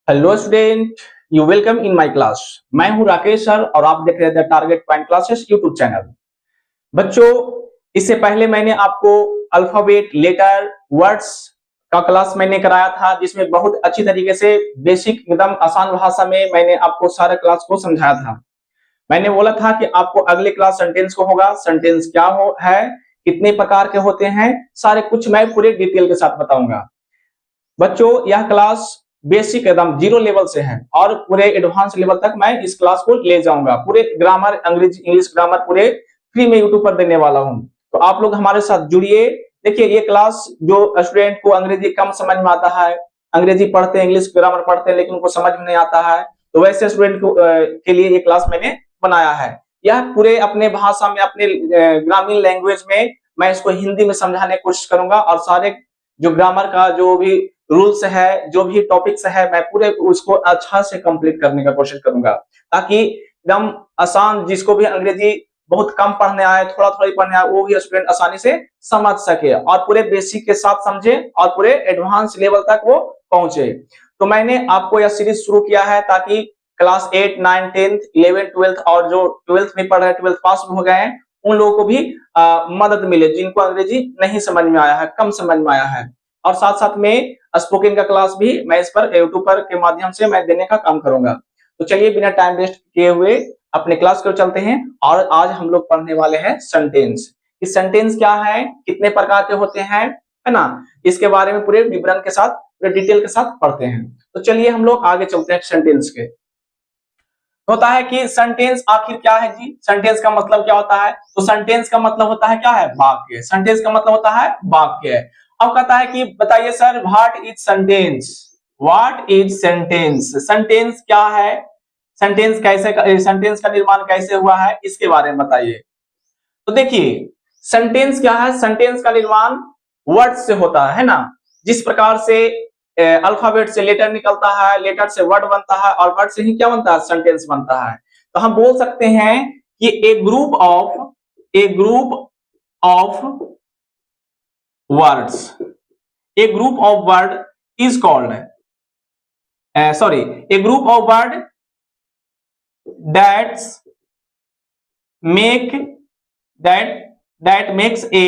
Hello student, you welcome in my class. मैं हूं Rakesh sir और आप देख रहे हैं the target point classes YouTube channel. बच्चों, इससे पहले मैंने आपको अल्फाबेट, लेटर, वर्ड्स का क्लास मैंने कराया था, जिसमें बहुत अच्छी तरीके से बेसिक एकदम आसान भाषा में मैंने आपको सारे क्लास को समझाया था। मैंने बोला था कि आपको अगले क्लास सेंटेंस को होगा, सेंटेंस क्या हो है, कितने प्रकार के होते हैं, सारे कुछ मैं पूरे डिटेल के साथ बताऊंगा। बच्चों, यह क्लास बेसिक एकदम जीरो लेवल से है और पूरे एडवांस लेवल तक मैं इस क्लास को ले जाऊंगा। पूरे ग्रामर, अंग्रेजी, इंग्लिश ग्रामर पूरे फ्री में यूट्यूब पर देने वाला हूं। तो आप लोग हमारे साथ जुड़िए। देखिए, ये क्लास जो स्टूडेंट को अंग्रेजी कम समझ में आता है, अंग्रेजी पढ़ते हैं, इंग्लिश ग्रामर पढ़ते हैं लेकिन उनको समझ में नहीं आता है, तो वैसे स्टूडेंट को के लिए ये क्लास मैंने बनाया है। यह पूरे अपने भाषा में, अपने ग्रामीण लैंग्वेज में मैं इसको हिंदी में समझाने की कोशिश करूंगा और सारे जो ग्रामर का जो भी रूल्स है, जो भी टॉपिक्स है, मैं पूरे उसको अच्छा से कंप्लीट करने का कोशिश करूंगा, ताकि एकदम आसान, जिसको भी अंग्रेजी बहुत कम पढ़ने आए, थोड़ा थोड़ा ही पढ़ने आए, वो भी स्टूडेंट आसानी से समझ सके और पूरे बेसिक के साथ समझे और पूरे एडवांस लेवल तक वो पहुंचे। तो मैंने आपको यह सीरीज शुरू किया है ताकि क्लास 8, 9, 10, 11, 12 और जो 12th में पढ़ रहे हैं, 12th पास हो गए हैं, उन लोगों को भी मदद मिले, जिनको अंग्रेजी नहीं समझ में आया है, कम समझ में आया है। और साथ साथ में स्पोकन का क्लास भी मैं इस पर यूट्यूब पर के माध्यम से मैं देने का काम करूंगा। तो चलिए, बिना टाइम वेस्ट किए हुए अपने क्लास को चलते हैं। और आज हम लोग पढ़ने वाले हैं सेंटेंस। इस सेंटेंस क्या है, कितने प्रकार के होते हैं, है ना, इसके बारे में पूरे विवरण के साथ, पूरे डिटेल के साथ पढ़ते हैं। तो चलिए हम लोग आगे चलते हैं सेंटेंस के। होता है कि सेंटेंस आखिर क्या है जी, सेंटेंस का मतलब क्या होता है? तो सेंटेंस का मतलब होता है क्या है? वाक्य। सेंटेंस का मतलब होता है वाक्य। अब कहता है कि बताइए sir, what is sentence? What is sentence? Sentence क्या है? सेंटेंस कैसे, सेंटेंस का निर्माण कैसे हुआ है, इसके बारे में बताइए। तो देखिए, सेंटेंस क्या है? सेंटेंस का निर्माण वर्ड से होता है ना। जिस प्रकार से अल्फाबेट से लेटर निकलता है, लेटर से वर्ड बनता है और वर्ड से ही क्या बनता है? सेंटेंस बनता है। तो हम बोल सकते हैं कि a group of words, a group of word is called, a group of word that's make that makes a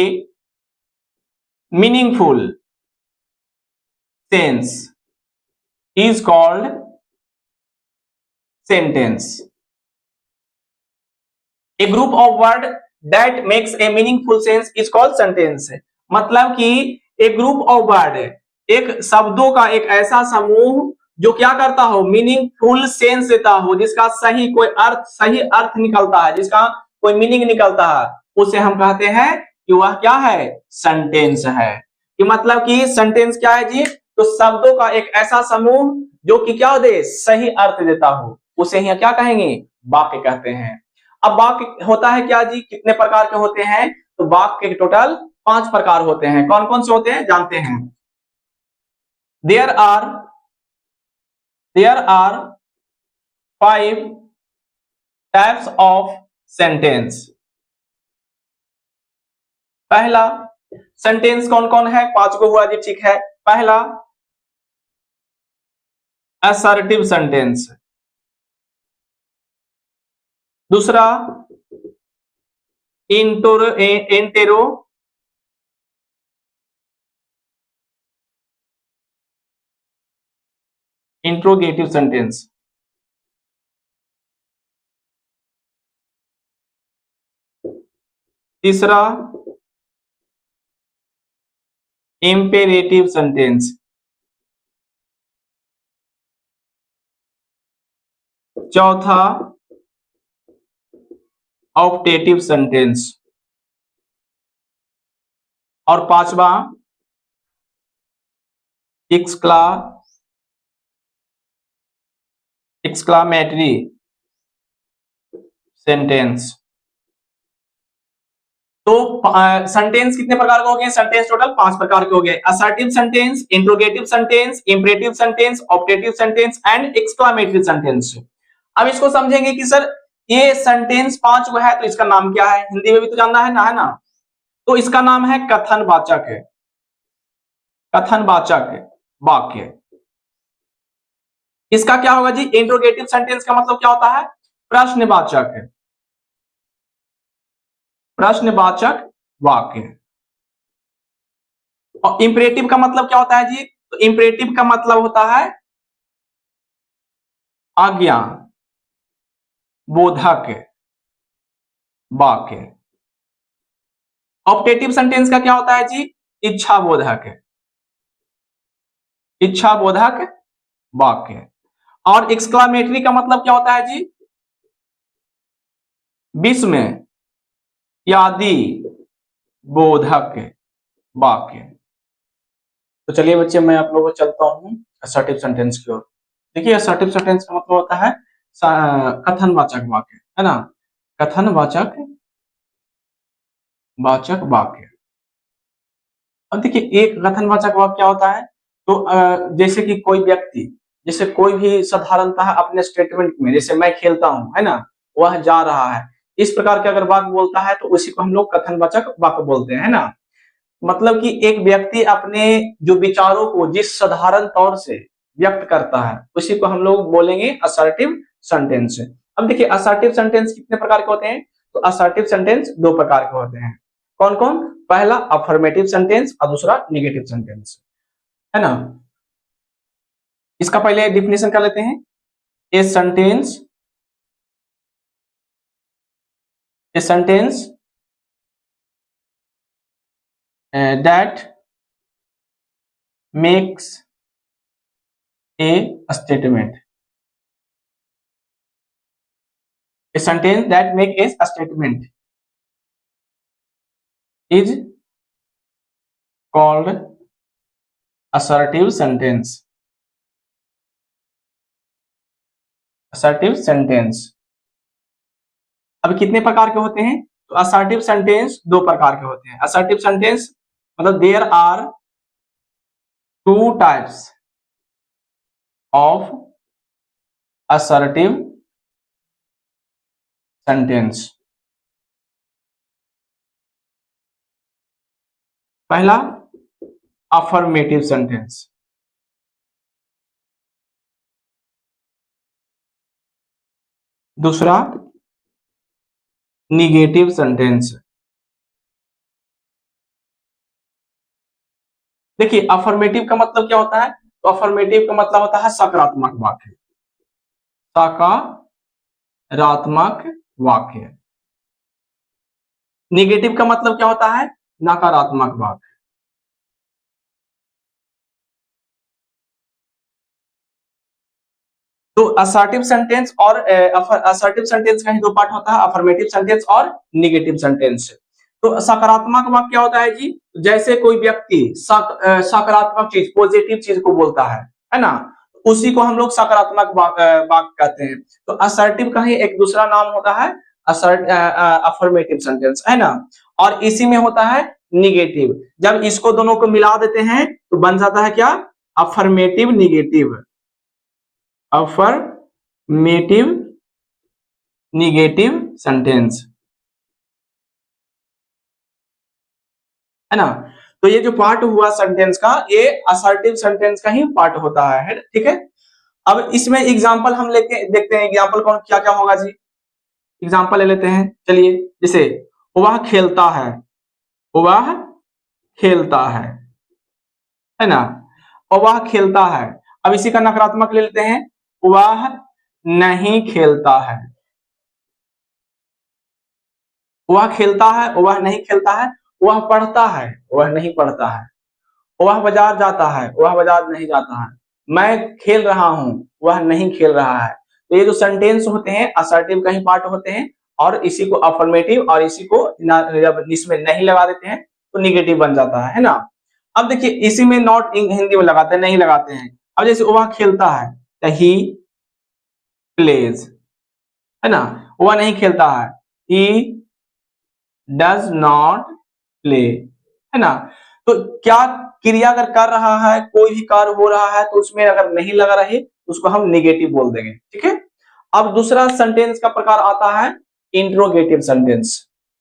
meaningful sense is called sentence. A group of word that makes a meaningful sense is called sentence. मतलब कि एक group of word, एक शब्दों का एक ऐसा समूह जो क्या करता हो? मीनिंगफुल सेंस देता हो, जिसका सही कोई अर्थ, सही अर्थ निकलता है, जिसका कोई मीनिंग निकलता है, उसे हम कहते हैं कि वह क्या है? सेंटेंस है। कि मतलब कि सेंटेंस क्या है जी? तो शब्दों का एक ऐसा समूह जो कि क्या दे? सही अर्थ देता हो, उसे ही क्या कहेंगे? वाक्य कहते हैं। अब वाक्य होता है क्या जी? कितने प्रकार के होते हैं? तो वाक्य के टोटल 5 प्रकार होते हैं। कौन कौन से होते हैं जानते हैं? There are 5 types of sentence. पहला सेंटेंस कौन कौन है? 5 को हुआ जी, ठीक है। पहला असर्टिव सेंटेंस, दूसरा इंट्रोगेटिव सेंटेंस, तीसरा इंपेरेटिव सेंटेंस, चौथा ऑप्टेटिव सेंटेंस और पांचवा एक्सक्लामेटरी सेंटेंस। तो सेंटेंस कितने प्रकार के हो गए? सेंटेंस टोटल 5 प्रकार के हो गए। Assertive sentence, interrogative sentence, imperative sentence, optative sentence and exclamatory sentence. अब इसको समझेंगे कि सर ये सेंटेंस 5 को है तो इसका नाम क्या है? हिंदी में भी तो जानना है ना, है ना। तो इसका नाम है कथनवाचक है, कथनवाचक वाक्य। इसका क्या होगा जी, इंट्रोगेटिव सेंटेंस का मतलब क्या होता है, प्रश्नवाचक है, प्रश्नवाचक वाक्य। और इंपरेटिव का मतलब क्या होता है जी, तो इंपरेटिव का मतलब होता है आज्ञा बोधक वाक्य। ऑप्टेटिव सेंटेंस का क्या होता है जी, इच्छा बोधक, इच्छा बोधक वाक्य। और एक्सक्लामेटरी का मतलब क्या होता है जी, विस्मय यादि बोधक वाक्य। तो चलिए बच्चे, मैं आप लोगों को चलता हूं असर्टिव सेंटेंस की ओर। देखिए, असर्टिव सेंटेंस का मतलब होता है कथनवाचक वाक्य, है ना, कथनवाचक वाक्य। अब देखिए, एक कथनवाचक वाक्य क्या होता है, तो जैसे कि कोई व्यक्ति, जैसे कोई भी साधारणतः अपने स्टेटमेंट में, जैसे मैं खेलता हूं, है ना, वह जा रहा है, इस प्रकार के अगर वाक्य बोलता है तो उसी को हम लोग कथनवाचक वाक्य बोलते हैं, है ना। मतलब कि एक व्यक्ति अपने जो विचारों को जिस साधारण तौर से व्यक्त करता है, उसी को हम लोग बोलेंगे असर्टिव सेंटेंस। अब देखिए, असर्टिव सेंटेंस कितने प्रकार के होते हैं, तो असर्टिव सेंटेंस दो प्रकार के होते हैं। कौन कौन, पहला अफर्मेटिव सेंटेंस और दूसरा निगेटिव सेंटेंस, है ना। इसका पहले डिफिनेशन कर लेते हैं। A sentence, a sentence that makes a statement, a sentence that makes a statement is called assertive sentence, assertive sentence। अब कितने प्रकार के होते हैं, तो असर्टिव सेंटेंस दो प्रकार के होते हैं। असर्टिव सेंटेंस मतलब there are two types of assertive sentence. पहला अफर्मेटिव सेंटेंस, दूसरा निगेटिव सेंटेंस। देखिए, अफर्मेटिव का मतलब क्या होता है, तो अफर्मेटिव का मतलब होता है सकारात्मक वाक्य, सकारात्मक वाक्य। निगेटिव का मतलब क्या होता है, नकारात्मक वाक्य। तो असर्टिव सेंटेंस और असर्टिव सेंटेंस का ही दो पार्ट होता है, अफर्मेटिव सेंटेंस और निगेटिव सेंटेंस। तो सकारात्मक वाक्य क्या होता है जी, जैसे कोई व्यक्ति सकारात्मक चीज, पॉजिटिव चीज को बोलता है ना, उसी को हम लोग सकारात्मक वाक्य कहते हैं। तो असर्टिव का ही एक दूसरा नाम होता है अफर्मेटिव सेंटेंस, है ना। और इसी में होता है निगेटिव। जब इसको दोनों को मिला देते हैं तो बन जाता है क्या, affirmative negative, affirmative negative sentence, है ना। तो ये जो पार्ट हुआ सेंटेंस का, ये असर्टिव सेंटेंस का ही पार्ट होता है, ठीक है। अब इसमें एग्जांपल हम लेके देखते हैं, एग्जांपल कौन क्या क्या होगा जी। एग्जांपल ले लेते हैं, चलिए। जैसे वह खेलता है, वह खेलता है ना, और वह खेलता है। अब इसी का नकारात्मक ले लेते हैं, वह नहीं खेलता है। वह खेलता है, वह नहीं खेलता है। वह पढ़ता है, वह नहीं पढ़ता है। वह बाजार जाता है, वह बाजार नहीं जाता है। मैं खेल रहा हूं, वह नहीं खेल रहा है। तो ये जो सेंटेंस होते हैं असर्टिव का ही पार्ट होते हैं, और इसी को अफर्मेटिव और इसी को जब इसमें नहीं लगा देते हैं तो निगेटिव बन जाता है ना। अब देखिए, इसी में नॉट हिंदी में लगाते हैं, नहीं लगाते हैं। अब जैसे वह खेलता है, तो ही प्लेज, है ना। वह नहीं खेलता है, ही डज नॉट प्ले, है ना। तो क्या क्रिया अगर कर रहा है, कोई भी कार्य हो रहा है, तो उसमें अगर नहीं लगा रहे तो उसको हम नेगेटिव बोल देंगे, ठीक है। अब दूसरा सेंटेंस का प्रकार आता है इंट्रोगेटिव सेंटेंस।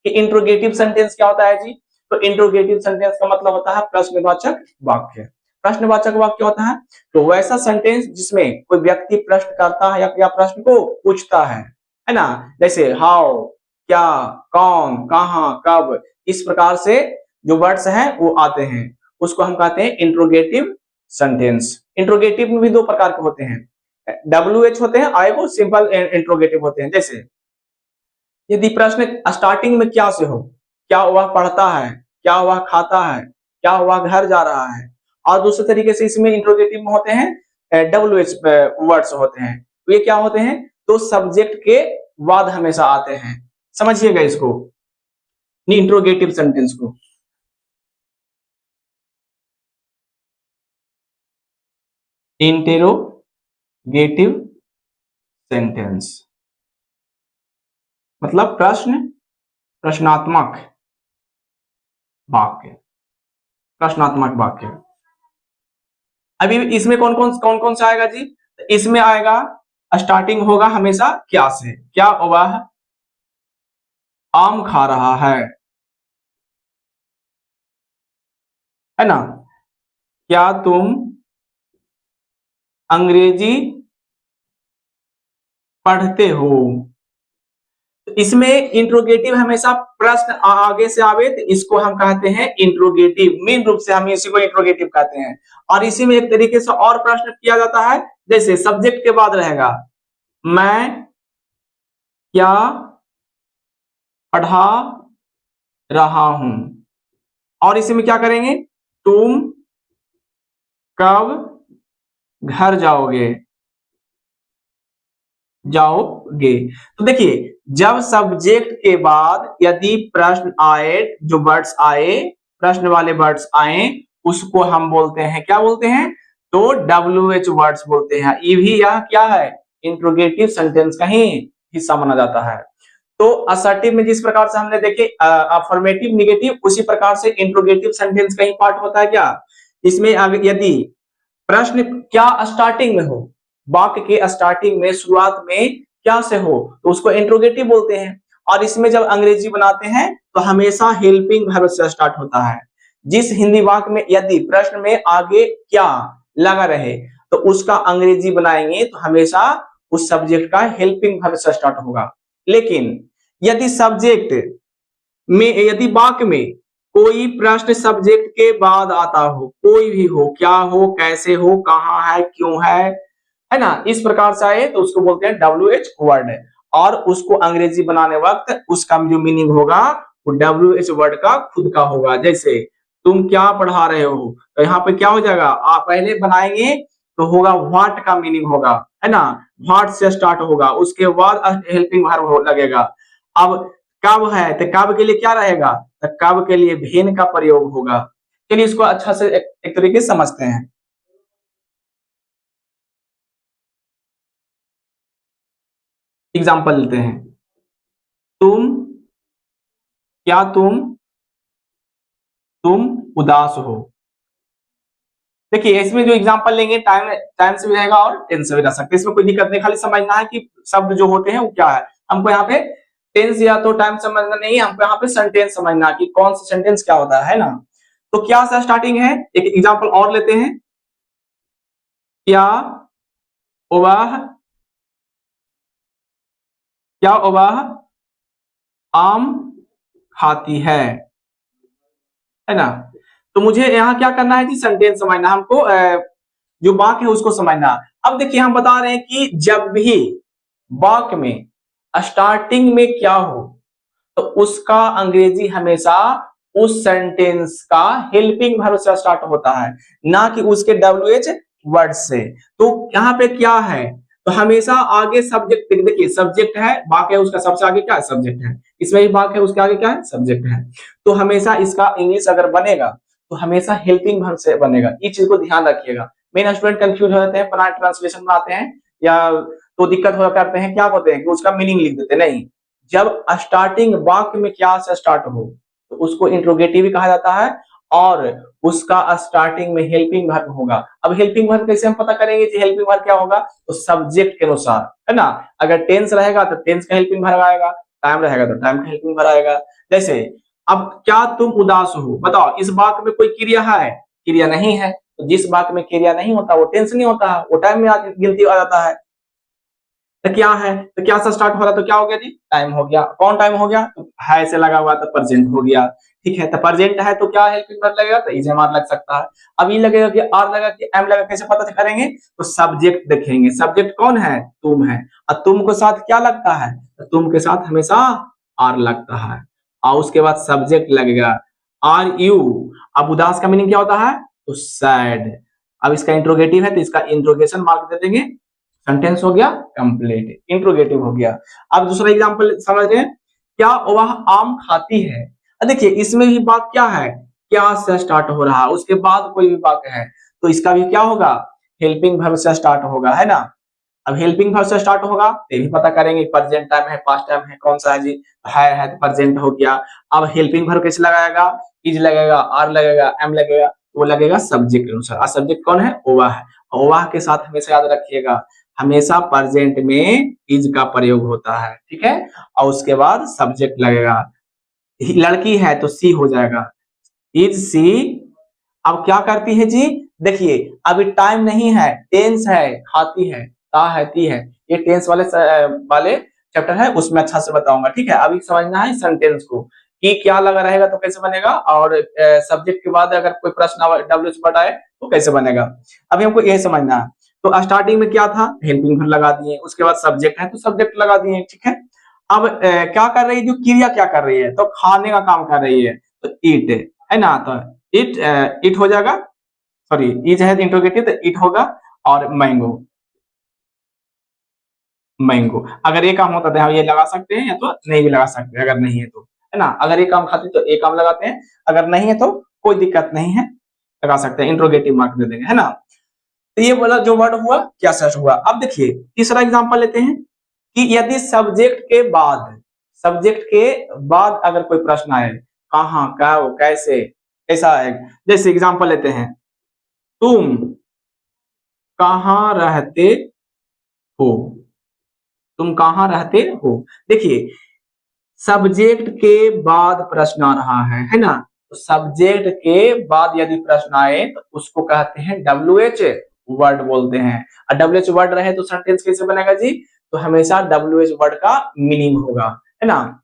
इंट्रोगेटिव सेंटेंस क्या होता है जी, तो इंट्रोगेटिव सेंटेंस का मतलब होता है प्रश्नवाचक वाक्य। प्रश्नवाचक वाक्य होता है। तो वैसा सेंटेंस जिसमें कोई व्यक्ति प्रश्न करता है या प्रश्न को पूछता है ना, जैसे हाउ, क्या, कौन, कहां, कब, इस प्रकार से जो वर्ड्स हैं वो आते हैं, उसको हम कहते हैं इंट्रोगेटिव सेंटेंस। इंट्रोगेटिव में भी दो प्रकार के होते हैं, WH होते हैं, आई वो सिंपल इंट्रोगेटिव होते हैं। जैसे यदि प्रश्न स्टार्टिंग में क्या से हो, क्या वह पढ़ता है, क्या वह खाता है, क्या वह घर जा रहा है, और दूसरे तरीके से इसमें इंट्रोगेटिव में होते हैं WH वर्ड्स होते हैं। तो ये क्या होते हैं, तो सब्जेक्ट के बाद हमेशा आते हैं, समझिएगा इसको, इंट्रोगेटिव सेंटेंस को। इंटेरोगेटिव सेंटेंस मतलब प्रश्नात्मक वाक्य, प्रश्नात्मक वाक्य। अभी इसमें कौन कौन सा आएगा जी, इसमें आएगा स्टार्टिंग होगा हमेशा क्या से, क्या वह आम खा रहा है ना, क्या तुम अंग्रेजी पढ़ते हो। इसमें इंट्रोगेटिव हमेशा प्रश्न आगे से आवे तो इसको हम कहते हैं इंट्रोगेटिव, मेन रूप से हम इसी को इंट्रोगेटिव कहते हैं। और इसी में एक तरीके से और प्रश्न किया जाता है, जैसे सब्जेक्ट के बाद रहेगा मैं क्या पढ़ा रहा हूं, और इसी में क्या करेंगे, तुम कब घर जाओगे। तो देखिए जब सब्जेक्ट के बाद यदि प्रश्न आए, जो वर्ड्स आए, प्रश्न वाले वर्ड्स आए, उसको हम बोलते हैं, क्या बोलते हैं, तो WH वर्ड्स बोलते हैं। ये भी यह क्या है, इंट्रोगेटिव सेंटेंस का ही हिस्सा माना जाता है। तो असर्टिव में जिस प्रकार से हमने देखे अफर्मेटिव, निगेटिव, उसी प्रकार से इंट्रोगेटिव सेंटेंस का ही पार्ट होता है क्या, इसमें यदि प्रश्न क्या स्टार्टिंग में हो, वाक्य के स्टार्टिंग में, शुरुआत में क्या से हो, तो उसको इंट्रोगेटिव बोलते हैं। और इसमें जब अंग्रेजी बनाते हैं तो हमेशा हेल्पिंग वर्ब से स्टार्ट होता है। जिस हिंदी वाक्य में यदि प्रश्न में आगे क्या लगा रहे तो उसका अंग्रेजी बनाएंगे तो हमेशा उस सब्जेक्ट का हेल्पिंग वर्ब से स्टार्ट होगा। लेकिन यदि सब्जेक्ट में, यदि वाक्य में कोई प्रश्न सब्जेक्ट के बाद आता हो, कोई भी हो, क्या हो, कैसे हो, कहां है, क्यों है ना, इस प्रकार से आए तो उसको बोलते हैं WH वर्ड। और उसको अंग्रेजी बनाने वक्त उसका जो मीनिंग होगा वो WH वर्ड का खुद का होगा। जैसे तुम क्या पढ़ा रहे हो, तो यहाँ पे क्या हो जाएगा, आप पहले बनाएंगे तो होगा व्हाट का मीनिंग होगा, है ना, व्हाट से स्टार्ट होगा, उसके बाद हेल्पिंग वर्ब लगेगा। अब कब है तो कब के लिए क्या रहेगा, तो कब के लिए भेन का प्रयोग होगा। चलिए इसको अच्छा से एक तरीके से समझते हैं। एग्जाम्पल लेते हैं, क्या तुम उदास हो। देखिए इसमें जो एग्जांपल लेंगे टाइम से भी रहेगा और टेंस से भी रह सकते हैं, इसमें कोई दिक्कत नहीं, खाली समझना है कि शब्द जो होते हैं वो क्या है। हमको यहाँ पे टेंस या तो टाइम समझना नहीं है, हमको यहाँ पे सेंटेंस समझना कि कौन सा सेंटेंस क्या होता है ना। तो क्या सा स्टार्टिंग है, एक एग्जांपल और लेते हैं, क्या वह आम खाती है ना। तो मुझे यहाँ क्या करना है कि सेंटेंस समझना, हमको जो वाक्य है उसको समझना। अब देखिए हम बता रहे हैं कि जब भी वाक्य में स्टार्टिंग में क्या हो तो उसका अंग्रेजी हमेशा उस सेंटेंस का हेल्पिंग वर्ब से स्टार्ट होता है, ना कि उसके WH वर्ड से। तो यहाँ पे क्या है, तो हमेशा आगे सब्जेक्ट, देखिए सब्जेक्ट है, वाक्य है, उसका सबसे आगे क्या है, सब्जेक्ट है। इसमें भी वाक्य है, उसके आगे क्या है, सब्जेक्ट है। तो हमेशा इसका इंग्लिश अगर बनेगा तो हमेशा हेल्पिंग वर्ब से बनेगा, इस चीज को ध्यान रखिएगा। मेन स्टूडेंट कंफ्यूज हो जाते हैं, पुनः ट्रांसलेशन बनाते हैं या तो दिक्कत हो करते हैं, क्या होते हैं कि उसका मीनिंग लिख देते नहीं। जब स्टार्टिंग वाक्य में क्या से स्टार्ट हो तो उसको इंट्रोगेटिव भी कहा जाता है, और उसका स्टार्टिंग में हेल्पिंग वर्ब होगा। अब हेल्पिंग वर्ब कैसे हम पता करेंगे कि हेल्पिंग वर्ब क्या होगा, तो सब्जेक्ट के अनुसार, है ना। अगर टेंस रहेगा तो टेंस का हेल्पिंग वर्ब आएगा, टाइम रहेगा तो टाइम का हेल्पिंग वर्ब आएगा। जैसे अब क्या तुम उदास हो, बताओ इस वाक्य में कोई क्रिया है, क्रिया नहीं है, तो जिस वाक्य में क्रिया नहीं होता वो टेंस नहीं होता है, वो टाइम में गिनती आ जाता है। तो क्या है, तो क्या से स्टार्ट हो रहा है, तो क्या हो गया जी, टाइम हो गया। कौन टाइम हो गया, तो है से लगा हुआ तो प्रेजेंट हो गया। ठीक है, तो प्रेजेंट है तो क्या हेल्पिंग वर्ब लगेगा, तो इज एम आर लग सकता है। अब ये लगेगा कि आर लगा कि एम लगा, कैसे पता करेंगे, तो सब्जेक्ट देखेंगे, सब्जेक्ट कौन है, तुम है, और तुम के साथ क्या लगता है, तो तुम के साथ हमेशा आर लगता है, और उसके बाद सब्जेक्ट लगेगा आर यू। अब उदास का मीनिंग क्या होता है, तो सैड। अब इसका इंट्रोगेटिव है तो इसका इंट्रोगेशन मार्क दे देंगे, सेंटेंस हो गया कंप्लीट, इंट्रोगेटिव हो गया। अब दूसरा एग्जांपल समझ रहे हैं, क्या वह आम खाती है। देखिए इसमें भी बात क्या है, क्या से स्टार्ट हो रहा है, उसके बाद कोई भी वाक्य है तो इसका भी क्या होगा, हेल्पिंग वर्ब से स्टार्ट होगा, है ना। अब हेल्पिंग वर्ब से स्टार्ट होगा तो ये भी पता करेंगे प्रेजेंट टाइम है, पास्ट टाइम है, कौन सा है जी, है तो प्रेजेंट हो गया। अब हेल्पिंग वर्ब कैसे लगाएगा, इज लगेगा, आर लगेगा, एम लगेगा, वो लगेगा सब्जेक्ट के अनुसार। सब्जेक्ट कौन है, ओवा है, ओवा के साथ हमेशा याद रखिएगा हमेशा प्रेजेंट में इज का प्रयोग होता है, ठीक है। और उसके बाद सब्जेक्ट लगेगा, लड़की है तो सी हो जाएगा, इज सी। अब क्या करती है जी, देखिए अभी टाइम नहीं है, टेंस है, खाती है, ता है, ती है, ये टेंस वाले चैप्टर है, उसमें अच्छा से बताऊंगा, ठीक है। अभी समझना है सेंटेंस को कि क्या लगा रहेगा तो कैसे बनेगा, और सब्जेक्ट के बाद अगर कोई प्रश्न डब्ल्यू वर्ड आए तो कैसे बनेगा, अभी हमको यही समझना है। तो स्टार्टिंग में क्या था, हेल्पिंग वर्ब लगा दिए, उसके बाद सब्जेक्ट है तो सब्जेक्ट लगा दिए, ठीक है। अब क्या कर रही है, जो क्रिया क्या कर रही है, तो खाने का काम कर रही है, तो ईट है ना, तो इट इट हो जाएगा, सॉरी इज है इंट्रोगेटिव तो इट होगा, और मैंगो, मैंगो। अगर ये काम होता तो हम ये लगा सकते हैं या तो नहीं भी लगा सकते हैं, अगर नहीं है तो, है ना। अगर ये काम खाते तो एक काम लगाते हैं, अगर नहीं है तो कोई दिक्कत नहीं है, लगा सकते हैं, इंट्रोगेटिव मार्क दे देंगे, है ना। तो ये वाला जो वर्ड हुआ क्या सर्च हुआ। अब देखिए तीसरा एग्जांपल लेते हैं कि यदि सब्जेक्ट के बाद अगर कोई प्रश्न आए, कहाँ, कब, कैसे, ऐसा है। जैसे एग्जांपल लेते हैं, तुम कहाँ रहते हो, तुम कहाँ रहते हो। देखिए सब्जेक्ट के बाद प्रश्न आ रहा है ना, तो सब्जेक्ट के बाद यदि प्रश्न आए तो उसको कहते हैं WH वर्ड बोलते हैं। और WH वर्ड रहे तो सेंटेंस कैसे बनेगा जी, तो हमेशा WH वर्ड का मीनिंग होगा, है ना।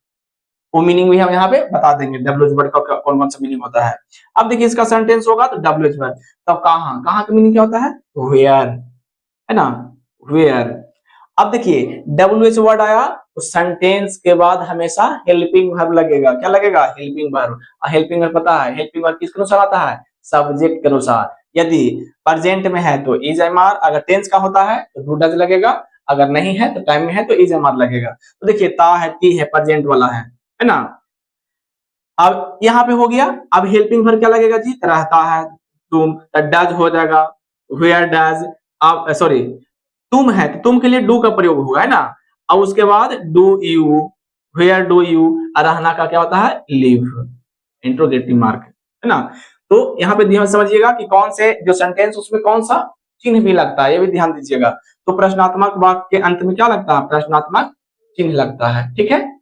वो मीनिंग भी हम यहाँ पे बता देंगे, WH वर्ड का कौन कौन सा मीनिंग होता है। अब देखिए इसका सेंटेंस होगा तो WH वर्ड, तब कहाँ, कहाँ का मीनिंग क्या होता है, वेयर, है ना, वेयर। अब देखिए WH वर्ड आया तो सेंटेंस के बाद हमेशा हेल्पिंग वर्ब लगेगा, क्या लगेगा, हेल्पिंग वर्ब। हेल्पिंग वर्ब पता है, हेल्पिंग वर्ब किसके अनुसार आता है, सब्जेक्ट के अनुसार। यदि प्रेजेंट में है तो इज एम आर, अगर टेंस का होता है तो डू डज लगेगा, अगर नहीं है तो टाइम में है तो इज एम आर लगेगा। तो देखिए ता है, ती है, प्रेजेंट वाला है ना। अब यहाँ पे हो गया, अब हेल्पिंग वर्ब क्या लगेगा जी, रहता है, तुम, डज हो जाएगा, वेयर डज। अब सॉरी तुम है तो तुम के लिए डू का प्रयोग होगा, है ना। और उसके बाद do you, where do you, रहना का क्या होता है, लिव, इंट्रोगेटिव मार्क, है ना। तो यहाँ पे ध्यान समझिएगा कि कौन से जो सेंटेंस उसमें कौन सा चिन्ह भी लगता है, ये भी ध्यान दीजिएगा। तो प्रश्नात्मक वाक्य के अंत में क्या लगता है, प्रश्नात्मक चिन्ह लगता है, ठीक है।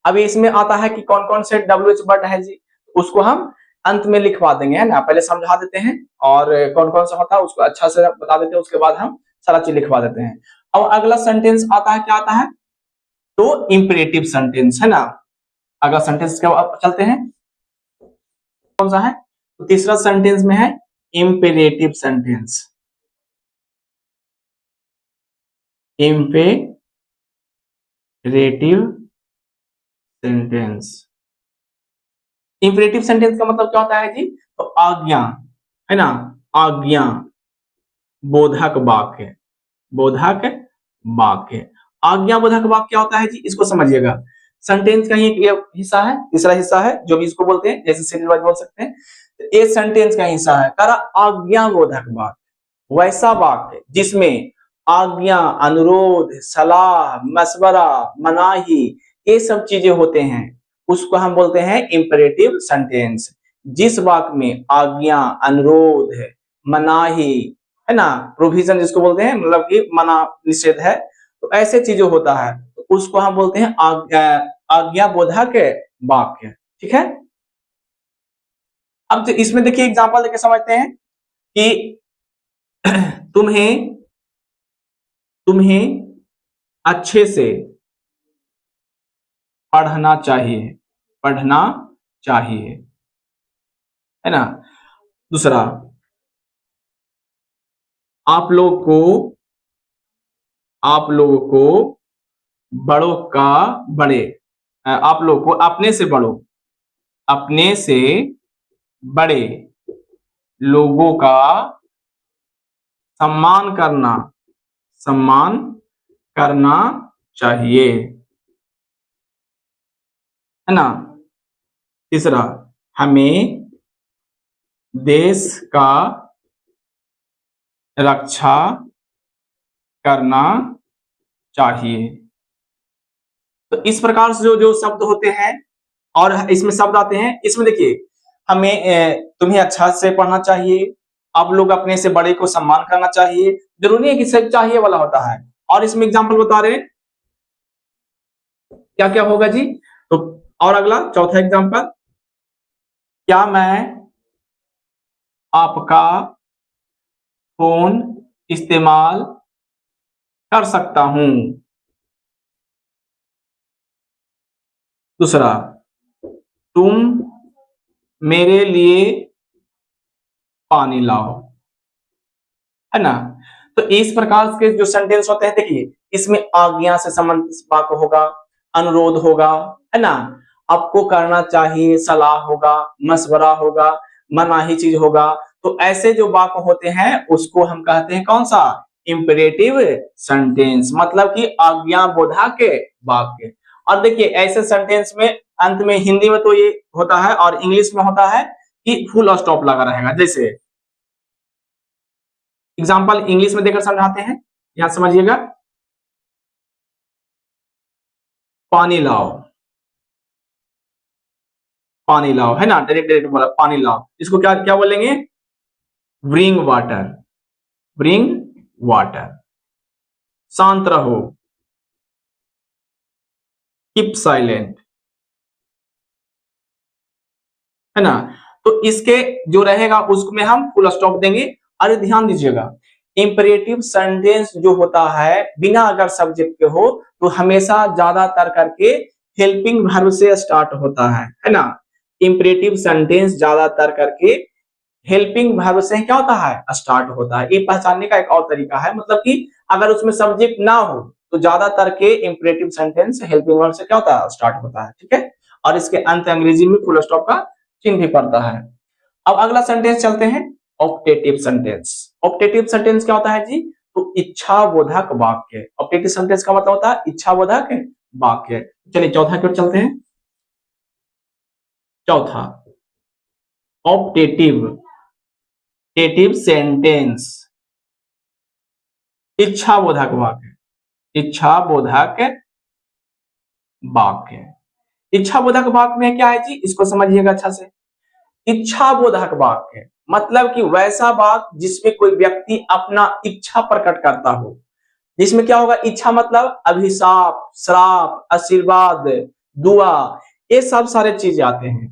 अभी इसमें आता है कि कौन कौन से WH वर्ड है जी, उसको हम अंत में लिखवा देंगे, है ना, पहले समझा देते हैं और कौन कौन सा होता है उसको अच्छा से बता देते हैं, उसके बाद हम सारा चीज लिखवा देते हैं। और अगला सेंटेंस आता है, क्या आता है, तो इंपेरेटिव सेंटेंस, है ना। अगला सेंटेंस क्या चलते हैं, कौन सा है, तो तीसरा सेंटेंस में है imperative sentence, imperative sentence. Imperative sentence का मतलब क्या होता है जी, तो आज्ञा, है ना, आज्ञा, बोधक वाक्य, बोधक वाक्य। आज्ञा बोधक वाक्य क्या होता है जी, इसको समझिएगा। सेंटेंस का ही एक हिस्सा है, तीसरा हिस्सा है जो भी इसको बोलते हैं, जैसे सीरीज वाइज बोल सकते हैं। तो ये सेंटेंस का हिस्सा है, करा आज्ञा बोधक वाक्य, वैसा वाक्य जिसमें आज्ञा, अनुरोध, सलाह, मशवरा, मनाही, ये सब चीजें होते हैं, उसको हम बोलते हैं इंपेरेटिव सेंटेंस। जिस वाक्य में आज्ञा, अनुरोध, मनाही, है ना, प्रोविजन जिसको बोलते हैं, मतलब कि मना निषेध है, तो ऐसे चीजें होता है तो उसको हम बोलते हैं आज्ञा बोधक वाक्य, ठीक है। अब तो इसमें देखिए एग्जांपल देके समझते हैं। कि तुम्हें अच्छे से पढ़ना चाहिए, है ना। दूसरा, आप लोगों को बड़ों का आप लोगों को अपने से बड़े लोगों का सम्मान करना चाहिए, है ना। तीसरा, हमें देश का रक्षा करना चाहिए। तो इस प्रकार से जो शब्द होते हैं और इसमें शब्द आते हैं, इसमें देखिए तुम्हें अच्छा से पढ़ना चाहिए, आप लोग अपने से बड़े को सम्मान करना चाहिए, जरूरी है कि सिर्फ चाहिए वाला होता है। और इसमें एग्जाम्पल बता रहे हैं क्या क्या होगा जी। तो और अगला चौथा एग्जाम्पल, क्या मैं आपका फोन इस्तेमाल कर सकता हूं। दूसरा, तुम मेरे लिए पानी लाओ, है ना। तो इस प्रकार के जो सेंटेंस होते हैं, देखिए इसमें आज्ञा से संबंधित वाक्य होगा, अनुरोध होगा, है ना, आपको करना चाहिए, सलाह होगा, मशवरा होगा, मनाही चीज होगा। तो ऐसे जो वाक्य होते हैं उसको हम कहते हैं कौन सा, इंपेरेटिव सेंटेंस, मतलब कि आज्ञा बोधक वाक्य। और देखिए ऐसे सेंटेंस में अंत में हिंदी में तो ये होता है और इंग्लिश में होता है कि फुल स्टॉप लगा रहेगा। जैसे एग्जाम्पल इंग्लिश में देकर समझाते हैं, यहां समझिएगा, पानी लाओ, है ना, डायरेक्ट बोला पानी लाओ। इसको क्या क्या बोलेंगे, ब्रिंग वाटर। शांत रहो, कीप साइलेंट, है ना। तो इसके जो रहेगा उसमें हम फुल स्टॉप देंगे। अरे ध्यान दीजिएगा, इंपेरेटिव सेंटेंस जो होता है बिना अगर सब्जेक्ट के हो तो हमेशा ज्यादातर करके हेल्पिंग वर्ब से स्टार्ट होता है ना। इंपेरेटिव सेंटेंस ज्यादातर करके हेल्पिंग वर्ब से क्या होता है, स्टार्ट होता है। ये पहचानने का एक और तरीका है, मतलब कि अगर उसमें सब्जेक्ट ना हो तो ज्यादातर के इंपेरेटिव सेंटेंस हेल्पिंग वर्ब से क्या होता है, स्टार्ट होता है, ठीक है। और इसके अंत अंग्रेजी में फुल स्टॉप का चिन्ह भी पड़ता है। अब अगला सेंटेंस चलते हैं, ऑप्टेटिव सेंटेंस। ऑप्टेटिव सेंटेंस क्या होता है जी, तो इच्छाबोधक वाक्य। ऑप्टेटिव सेंटेंस का मतलब होता है इच्छाबोधक वाक्य। चलिए चौथा की ओर चलते हैं। चौथा, ऑप्टेटिव सेंटेंस, इच्छाबोधक वाक्य। इच्छाबोधक वाक्य में क्या है जी, इसको समझिएगा अच्छा से। इच्छाबोधक वाक्य मतलब कि वैसा वाक्य जिसमें कोई व्यक्ति अपना इच्छा प्रकट करता हो। जिसमें क्या होगा, इच्छा मतलब अभिशाप, श्राप, आशीर्वाद, दुआ, ये सब सारे चीज आते हैं,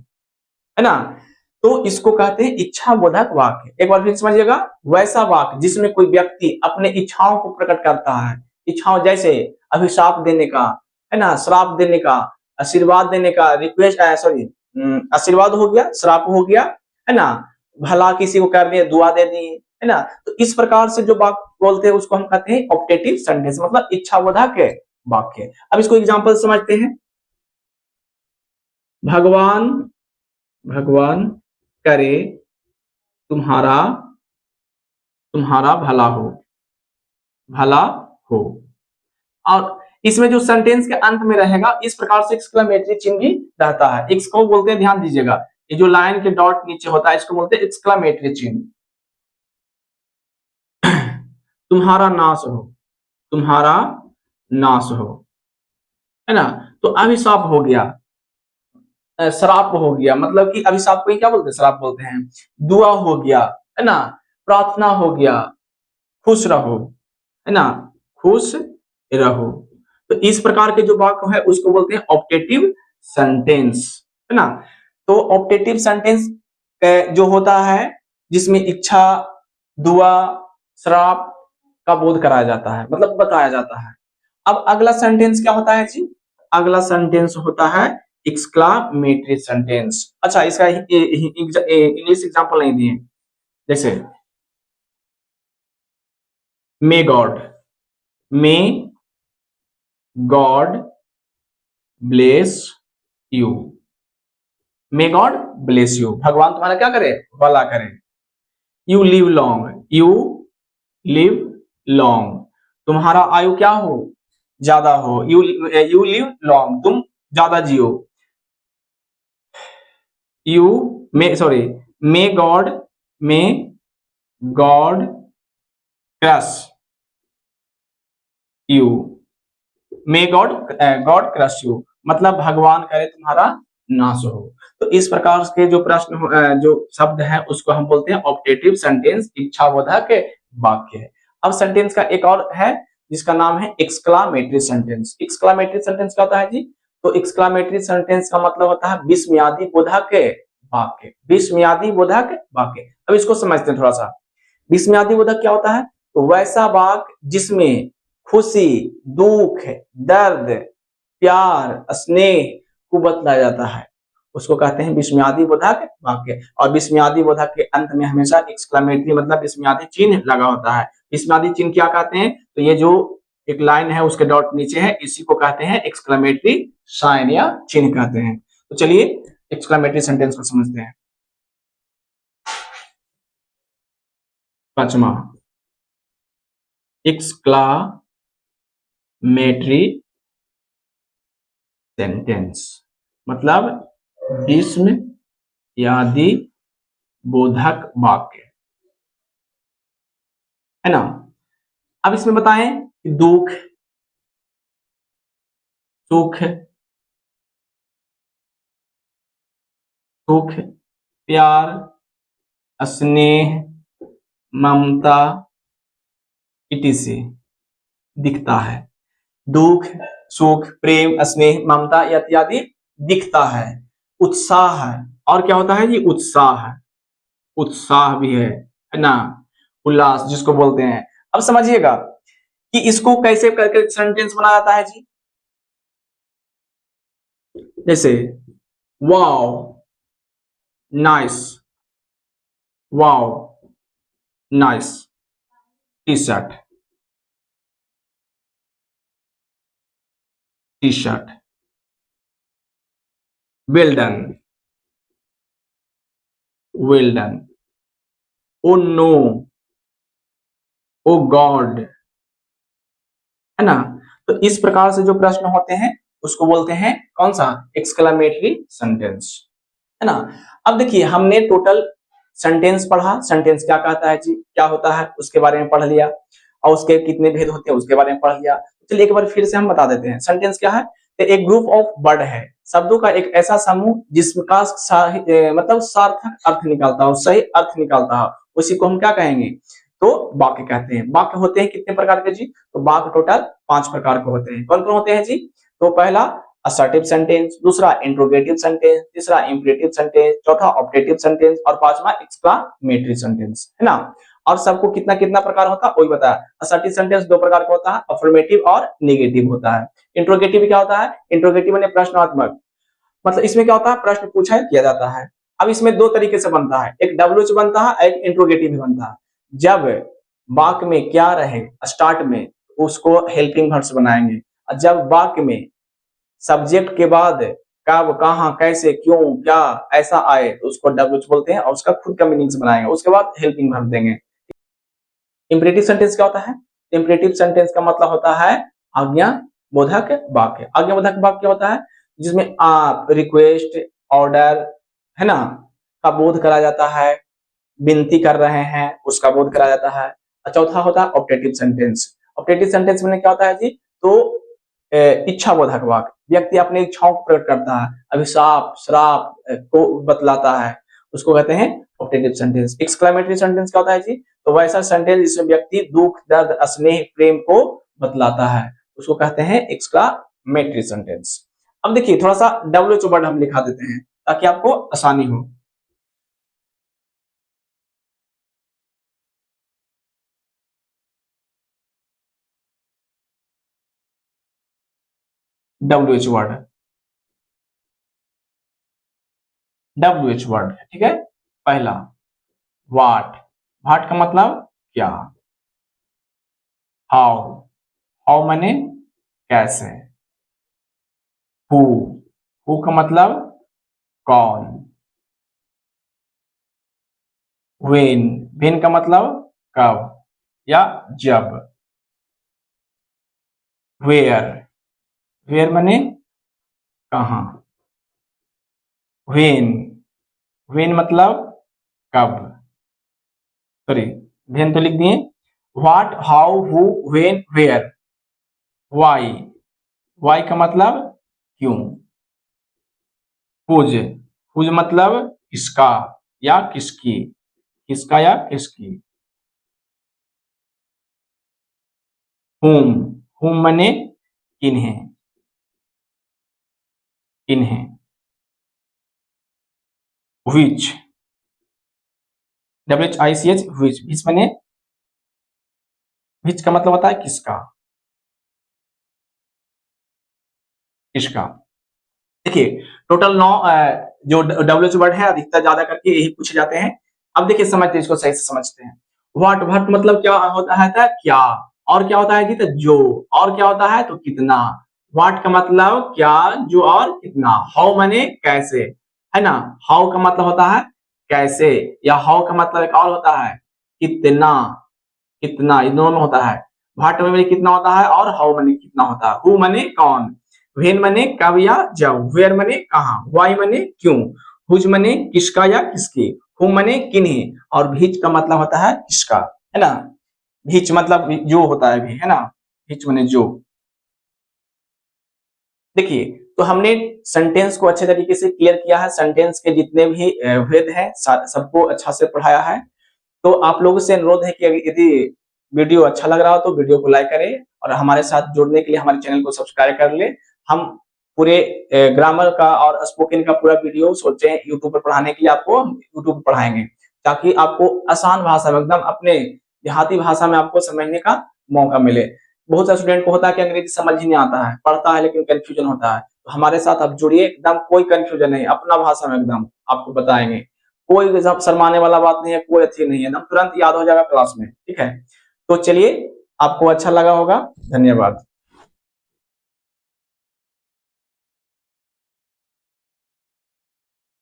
है ना। तो इसको कहते हैं इच्छाबोधक वाक्य। एक बार फिर समझिएगा, वैसा वाक्य जिसमें कोई व्यक्ति अपने इच्छाओं को प्रकट करता है। इच्छाओं जैसे अभिशाप देने का, है ना, श्राप देने का, आशीर्वाद देने का, रिक्वेस्ट आशीर्वाद हो गया, श्राप हो गया, है ना, भला किसी को कर दिया, दुआ दे दी, है ना। तो इस प्रकार से जो वाक्य बोलते हैं उसको हम कहते हैं ऑप्टेटिव सेंटेंस, मतलब इच्छाबोधक वाक्य। अब इसको एग्जांपल समझते हैं। भगवान करे तुम्हारा भला हो। और इसमें जो सेंटेंस के अंत में रहेगा इस प्रकार से एक्सक्लेमेटरी चिन्ह भी रहता है। इसको बोलते हैं, ध्यान दीजिएगा, ये जो लाइन के डॉट नीचे होता है इसको बोलते हैं एक्सक्लेमेटरी चिन्ह। तुम्हारा नाश हो, है ना। तो अभिशाप हो गया, श्राप हो गया, मतलब कि अभिशाप को क्या बोलते हैं, श्राप बोलते हैं। दुआ हो गया, है ना, प्रार्थना हो गया, खुश रहो, है ना, खुश रहो। तो इस प्रकार के जो वाक्य है उसको बोलते हैं ऑप्टेटिव सेंटेंस, है ना। तो ऑप्टेटिव सेंटेंस जो होता है जिसमें इच्छा दुआ, श्राप का बोध कराया जाता है, मतलब बताया जाता है। अब अगला सेंटेंस क्या होता है जी? अगला सेंटेंस होता है एक्सक्लामेटरी सेंटेंस। अच्छा, इसका इंग्लिश एग्जांपल नहीं दिए, जैसे may God, may God bless you, may God bless you, भगवान तुम्हारा क्या करे? भला करे। You live long, you live long, तुम्हारा आयु क्या हो? ज्यादा हो। यू यू लिव लॉन्ग, तुम ज्यादा जियो। You may sorry may God crush you, may God God crush you, मतलब भगवान करे तुम्हारा नाश हो। तो इस प्रकार के जो प्रश्न जो शब्द है उसको हम बोलते हैं ऑप्टेटिव सेंटेंस, इच्छाबोधक वाक्य है। अब सेंटेंस का एक और है जिसका नाम है एक्सक्लामेटरी सेंटेंस। एक्सक्लामेटरी सेंटेंस क्या होता है जी? तो एक्सक्लामेटरी सेंटेंस का मतलब होता है विस्मयादि बोधक वाक्य, विस्मयादि बोधक वाक्य। अब इसको समझते हैं थोड़ा सा। विस्मयादि बोधक क्या होता है? तो वैसा वाक्य जिसमें खुशी, दुख, दर्द, प्यार, स्नेह को बतलाया जाता है, उसको कहते हैं विस्मयादि बोधक वाक्य। और विस्मयादि बोधक के अंत में हमेशा एक्सक्लेमेटरी मतलब विस्मयादि चिन्ह लगा होता है। विस्मयादि चिन्ह क्या कहते हैं? तो ये जो एक लाइन है उसके डॉट नीचे है, इसी को कहते हैं एक्सक्लेमेटरी साइन या चिन्ह कहते हैं। तो चलिए एक्सक्लेमेटरी सेंटेंस को समझते हैं। पांचवा, एक्सक्लामेटरी सेंटेंस मतलब विस्मयादि बोधक वाक्य, है ना। अब इसमें बताएं कि दुख, सुख, सुख, प्यार, स्नेह, ममता इत्यादि दिखता है। दुख, सुख, प्रेम, स्नेह, ममता इत्यादि दिखता है। उत्साह है, और क्या होता है जी? उत्साह है, उत्साह भी है ना, उल्लास जिसको बोलते हैं। अब समझिएगा कि इसको कैसे करके सेंटेंस बनाया जाता है जी। जैसे wow nice, wow nice T shirt, T shirt, well done, well done, oh no, oh God, है ना। तो इस प्रकार से जो प्रश्न होते हैं उसको बोलते हैं कौन सा? एक्सक्लेमेटरी सेंटेंस, है ना। अब देखिए हमने टोटल सेंटेंस पढ़ा, सेंटेंस क्या कहता है जी, क्या होता है उसके बारे में पढ़ लिया, और उसके कितने भेद होते हैं उसके बारे में पढ़ लिया। चलिए एक बार फिर से हम बता देते हैं सेंटेंस क्या है। तो एक ग्रुप ऑफ वर्ड है, शब्दों का एक ऐसा समूह जिसका मतलब सार्थक अर्थ निकालता हो, सही अर्थ निकालता हो, उसी को हम क्या कहेंगे? तो वाक्य कहते हैं। वाक्य होते हैं कितने प्रकार के जी? तो वाक्य टोटल 5 प्रकार के होते हैं। कौन कौन होते हैं जी? तो पहला असर्टिव सेंटेंस, दूसरा इंट्रोगेटिव सेंटेंस, तीसरा इंपरेटिव सेंटेंस, चौथा ऑब्जेक्टिव सेंटेंस और पांचवा एक्सक्लेमेटरी सेंटेंस, है ना। और सबको कितना कितना प्रकार होता है वही बताया। असर्टिव सेंटेंस 2 प्रकार का होता है, अफर्मेटिव और नेगेटिव होता है। इंट्रोगेटिव क्या होता है? इंट्रोगेटिव यानी प्रश्नात्मक, मतलब इसमें क्या होता है? प्रश्न पूछा किया जाता है। अब इसमें 2 तरीके से बनता है, एक डब्ल्यूएच बनता है, एक इंट्रोगेटिव भी बनता है। जब वाक्य में क्या रहे स्टार्ट में, उसको हेल्पिंग वर्ड्स बनाएंगे, और जब वाक्य में सब्जेक्ट के बाद कब, कहां, कैसे, क्यों, क्या ऐसा आए तो उसको डब्ल्यूएच बोलते हैं, और उसका खुद का मीनिंग्स बनाएंगे, उसके बाद हेल्पिंग वर्ब देंगे। इंपरेटिव सेंटेंस क्या होता है? इंपरेटिव सेंटेंस का मतलब होता है आज्ञा बोधक वाक्य। आज्ञा बोधक वाक्य क्या होता है? जिसमें आप, रिक्वेस्ट, ऑर्डर, है ना, का बोध करा जाता है, विनती कर रहे हैं उसका बोध करा जाता है। और चौथा होता है ऑप्टेटिव सेंटेंस। ऑप्टेटिव सेंटेंस में क्या होता है जी? तो इच्छा बोधक वाक्य, व्यक्ति अपने इच्छाओं को प्रकट करता है, अभिशाप, श्राप को बतलाता है, उसको कहते हैं ऑप्टेटिव सेंटेंस। एक्सक्लेमेटरी सेंटेंस क्या होता है जी? तो वैसा सेंटेंस जिसमें व्यक्ति दुख, दर्द, स्नेह, प्रेम को बतलाता है, उसको कहते हैं एक्सक्लेमेटरी सेंटेंस। अब देखिए थोड़ा सा डब्ल्यूएच वर्ड हम लिखा देते हैं ताकि आपको आसानी हो। WH वर्ड, WH वर्ड, ठीक है। पहला व्हाट, व्हाट का मतलब क्या। हाउ, हाउ माने कैसे। हु का मतलब कौन। व्हेन, व्हेन का मतलब कब या जब। वेयर, वेयर माने कहां। व्हेन, व्हेन मतलब कब, सॉरी व्हेन तो लिख दिए। What, how, who, when, where. Why, why का मतलब क्यों। हुज, हुज मतलब किसका या किसकी, किसका या किसकी। हुम, हुम माने किन्हें, किन्हें। व्हिच, WHICH, व्हिच, व्हिच माने, व्हिच का मतलब होता है किसका, किसका। देखिए टोटल 9 जो WH वर्ड है अधिकतर ज्यादा करके यही पूछे जाते हैं। अब देखिए समझते हैं, इसको सही से समझते हैं। व्हाट, व्हाट मतलब क्या होता है था क्या, और क्या होता है जी तो जो, और क्या होता है तो कितना। व्हाट का मतलब क्या, जो और कितना। हाउ माने कैसे, है ना। हाउ का मतलब होता है कैसे, या हाउ का मतलब एक और होता है कितना, कितना, इन दोनों में होता है। व्हाट में कितना होता है और हाउ माने कितना होता है। हु माने कौन, व्हेन माने कब या जब, वेयर माने कहां, व्हाई माने क्यों, हुज माने किसका या किसकी, हुम माने किन्हें, और भीच का मतलब होता है किसका, है ना। भीच मतलब जो होता है भी, है ना। भीच माने जो। देखिए तो हमने सेंटेंस को अच्छे तरीके से क्लियर किया है, सेंटेंस के जितने भी भेद हैं सबको अच्छा से पढ़ाया है। तो आप लोगों से अनुरोध है कि यदि वीडियो अच्छा लग रहा हो तो वीडियो को लाइक करें, और हमारे साथ जुड़ने के लिए हमारे चैनल को सब्सक्राइब कर ले। हम पूरे ग्रामर का और स्पोकन का पूरा वीडियो सोचे हैं यूट्यूब पर पढ़ाने के लिए, आपको यूट्यूब पर पढ़ाएंगे ताकि आपको आसान भाषा में एकदम अपने देहाती भाषा में आपको समझने का मौका मिले। बहुत सारे स्टूडेंट को होता है कि अंग्रेजी समझ ही नहीं आता है, पढ़ता है लेकिन कंफ्यूजन होता है। तो हमारे साथ आप जुड़िए, एकदम कोई कंफ्यूजन नहीं, अपना भाषा में एकदम आपको बताएंगे। कोई शर्माने वाला बात नहीं है, कोई अच्छी नहीं है, एकदम तुरंत याद हो जाएगा क्लास में, ठीक है। तो चलिए, आपको अच्छा लगा होगा, धन्यवाद।